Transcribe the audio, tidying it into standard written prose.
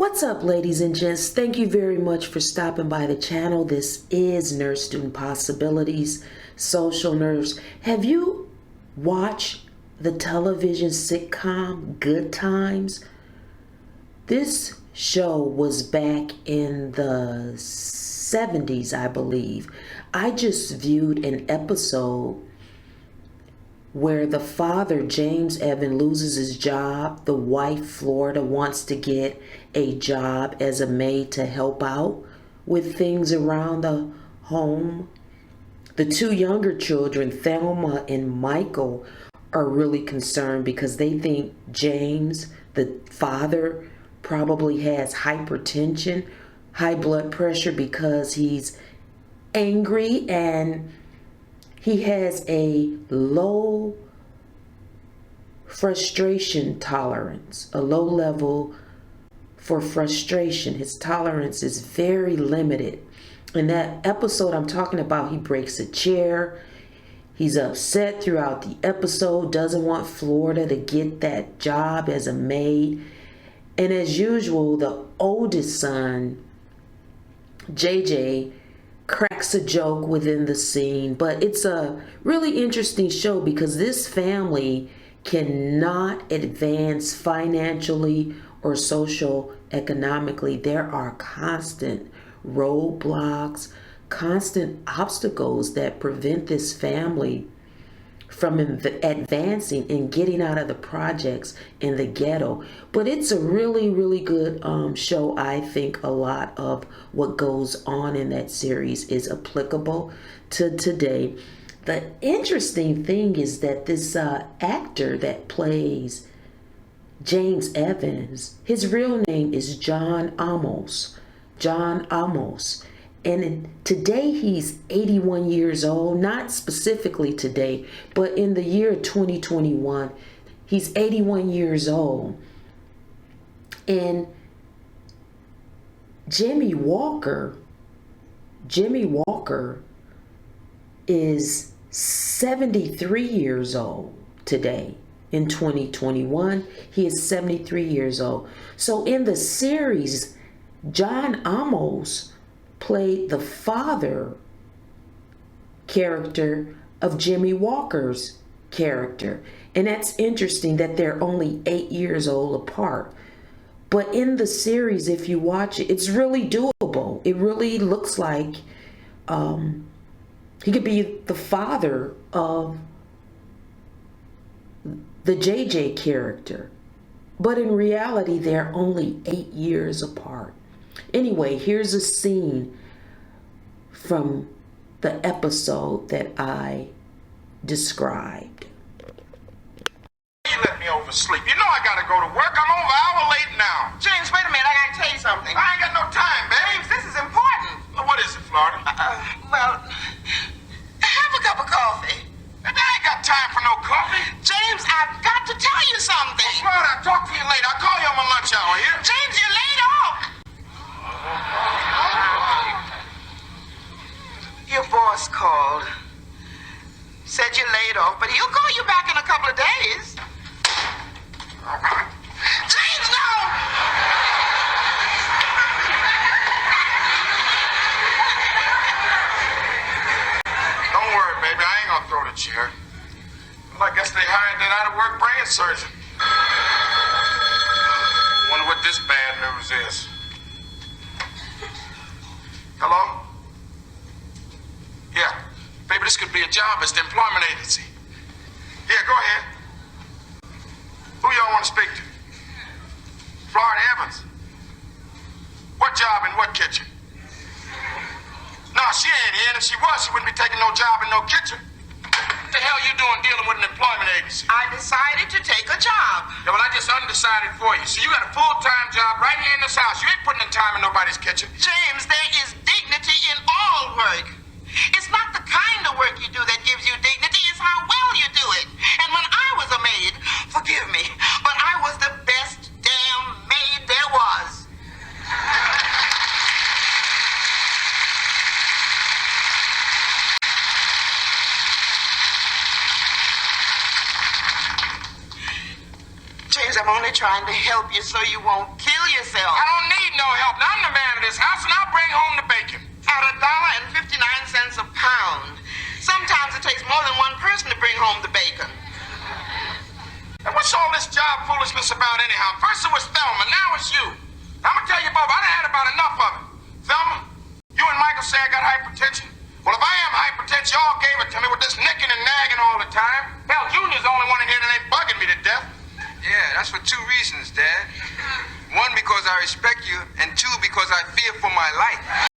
What's up, ladies and gents? Thank you very much for stopping by the channel. This is Nurse Student Possibilities, Social Nerves. Have you watched the television sitcom Good Times? This show was back in the 70s, I believe. I just viewed an episode where the father, James Evan, loses his job. The wife, Florida, wants to get a job as a maid to help out with things around the home. The two younger children, Thelma and Michael, are really concerned because they think James, the father, probably has hypertension, high blood pressure, because he's angry and he has a low frustration tolerance, a low level for frustration. His tolerance is very limited. In that episode I'm talking about, he breaks a chair. He's upset throughout the episode, doesn't want Florida to get that job as a maid. And as usual, the oldest son, JJ, cracks a joke within the scene. But it's a really interesting show because this family cannot advance financially or social economically. There are constant roadblocks, constant obstacles that prevent this family from advancing and getting out of the projects in the ghetto. But it's a really, really good show. I think a lot of what goes on in that series is applicable to today. The interesting thing is that this actor that plays James Evans, his real name is John Amos. John Amos. And today he's 81 years old, not specifically today, but in the year 2021, he's 81 years old. And Jimmy Walker is 73 years old today. In 2021, he is 73 years old. So in the series, John Amos played the father character of Jimmy Walker's character. And that's interesting that they're only 8 years old apart. But in the series, if you watch it, it's really doable. It really looks like he could be the father of the JJ character. But in reality, they're only 8 years apart. Anyway, here's a scene from the episode that I described. You let me oversleep. You know I gotta go to work. I'm over an hour late now. James, wait a minute. I gotta tell you something. I ain't got no time, babe. James, this is important. Well, what is it, Florida? Well, have a cup of coffee. Baby, I ain't got time for no coffee. James, I've got to tell you something. Florida, I'll talk to you later. I'll call you on my lunch hour here. James, you're laid off. Your boss called. Said you're laid off, but he'll call you back in a couple of days. James, no! Don't worry, baby. I ain't gonna throw the chair. Well, I guess they hired that out-of-work brain surgeon. Wonder what this bad news is. Hello? Yeah. Baby, this could be a job. It's the employment agency. Yeah, go ahead. Who y'all want to speak to? Florida Evans. What job in what kitchen? No, she ain't here. And if she was, she wouldn't be taking no job in no kitchen. What the hell you doing dealing with an employment agency? I decided to take a job. Yeah, well, I just undecided for you. So you got a full-time job right here in this house. You ain't putting in time in nobody's kitchen. James, there is dignity in all work. It's not the kind of work you do that gives you dignity, it's how well you do it. And when I was a maid, forgive me, but I was the best damn maid there was. James, I'm only trying to help you so you won't kill yourself. I don't need this house and I'll bring home the bacon. At $1.59 a pound. Sometimes it takes more than one person to bring home the bacon. And what's all this job foolishness about anyhow? First it was Thelma, now it's you. I'm gonna tell you, Bob, I done had about enough of it. Thelma, you and Michael say I got hypertension. Well, if I am hypertension, y'all gave it to me with this nicking and nagging all the time. Hell, Junior's the only one in here that ain't bugging me to death. Yeah, that's for two reasons, Dad. One, because I respect you, and two, because I fear for my life.